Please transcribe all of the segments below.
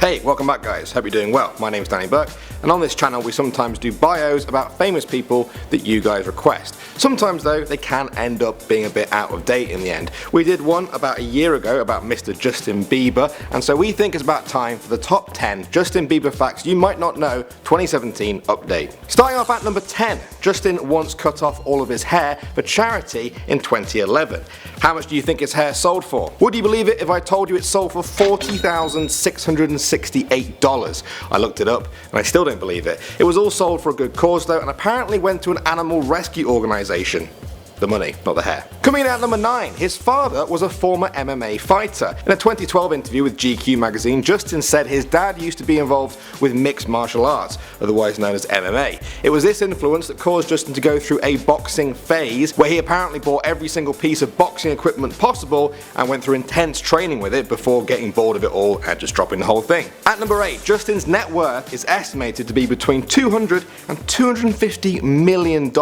Hey, welcome back guys, hope you're doing well. My name is Danny Burke, and on this channel we sometimes do bios about famous people that you guys request. Sometimes though, they can end up being a bit out of date in the end. We did one about a year ago about Mr. Justin Bieber, and so we think it's about time for the top 10 Justin Bieber facts you might not know 2017 update. Starting off at number 10, Justin once cut off all of his hair for charity in 2011. How much do you think his hair sold for? Would you believe it if I told you it sold for $40,668? I looked it up and I still don't believe it. It was all sold for a good cause though, and apparently went to an animal rescue organisation. The money, not the hair. Coming in at number 9, his father was a former MMA fighter. In a 2012 interview with GQ magazine, Justin said his dad used to be involved with mixed martial arts, otherwise known as MMA. It was this influence that caused Justin to go through a boxing phase, where he apparently bought every single piece of boxing equipment possible and went through intense training with it before getting bored of it all and just dropping the whole thing. At number 8, Justin's net worth is estimated to be between $200 and $250 million.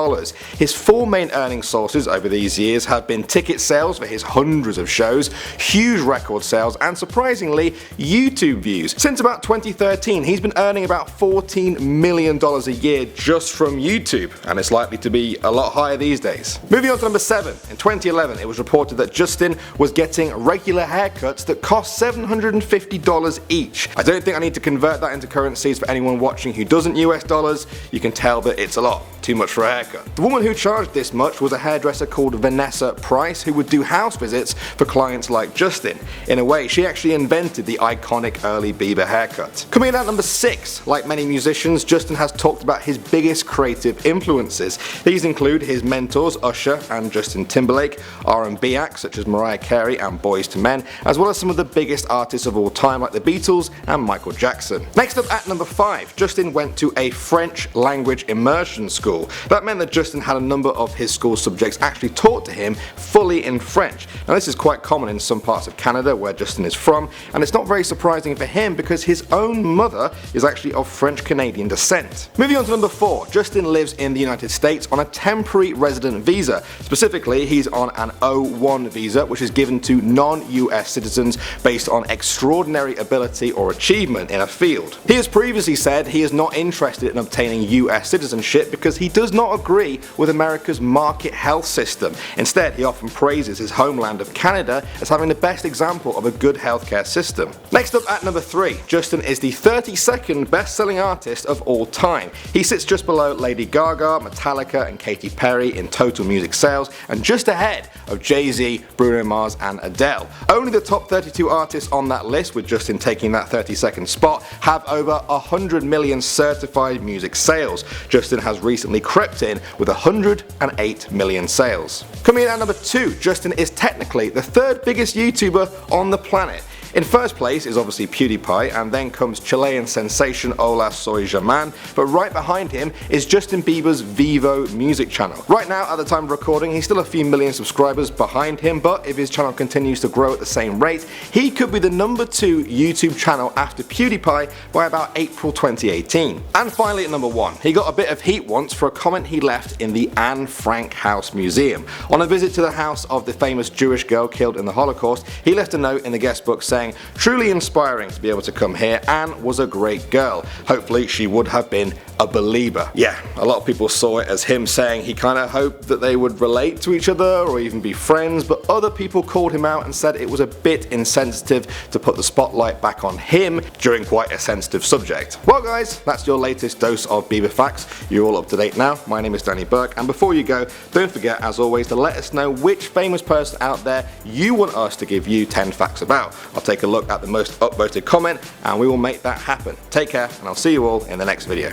His four main earning sources over these years have been ticket sales for his hundreds of shows, huge record sales, and surprisingly, YouTube views. Since about 2013, he's been earning about $14 million a year just from YouTube, and it's likely to be a lot higher these days. Moving on to number 7, in 2011 it was reported that Justin was getting regular haircuts that cost $750 each. I don't think I need to convert that into currencies for anyone watching who doesn't US dollars. You can tell that it's a lot, too much for a haircut. The woman who charged this much was a hairdresser called Vanessa Price, who would do house visits for clients like Justin. In a way, she actually invented the iconic early Bieber haircut. Coming in at number 6, like many musicians, Justin has talked about his biggest creative influences. These include his mentors Usher and Justin Timberlake, R&B acts such as Mariah Carey and Boyz II Men, as well as some of the biggest artists of all time like the Beatles and Michael Jackson. Next up at number 5, Justin went to a French language immersion school. That meant that Justin had a number of his school subjects actually taught to him fully in French. Now this is quite common in some parts of Canada where Justin is from, and it's not very surprising for him because his own mother is actually of French Canadian descent. Moving on to number 4, Justin lives in the United States on a temporary resident visa. Specifically, he's on an O1 visa, which is given to non-US citizens based on extraordinary ability or achievement in a field. He has previously said he is not interested in obtaining US citizenship because he does not agree with America's market health system. Instead, he often praises his homeland of Canada as having the best example of a good healthcare system. Next up at number 3, Justin is the 32nd best-selling artist of all time. He sits just below Lady Gaga, Metallica and Katy Perry in total music sales, and just ahead of Jay-Z, Bruno Mars and Adele. Only the top 32 artists on that list, with Justin taking that 32nd spot, have over 100 million certified music sales. Justin has recently crept in with 108 million sales. Coming in at number 2, Justin is technically the 3rd biggest YouTuber on the planet. In first place is obviously PewDiePie, and then comes Chilean sensation Hola Soy German, but right behind him is Justin Bieber's Vevo music channel. Right now, at the time of recording, he's still a few million subscribers behind him, but if his channel continues to grow at the same rate, he could be the number 2 YouTube channel after PewDiePie by about April 2018. And finally at number 1, he got a bit of heat once for a comment he left in the Anne Frank House Museum. On a visit to the house of the famous Jewish girl killed in the Holocaust, he left a note in the guest book saying, "Truly inspiring to be able to come here. Anne was a great girl. Hopefully she would have been a believer." Yeah, a lot of people saw it as him saying he kind of hoped that they would relate to each other or even be friends, but other people called him out and said it was a bit insensitive to put the spotlight back on him during quite a sensitive subject. Well guys, that's your latest dose of Bieber facts. You're all up to date now. My name is Danny Burke, and before you go, don't forget as always to let us know which famous person out there you want us to give you 10 facts about. I'll take a look at the most upvoted comment and we will make that happen. Take care, and I'll see you all in the next video.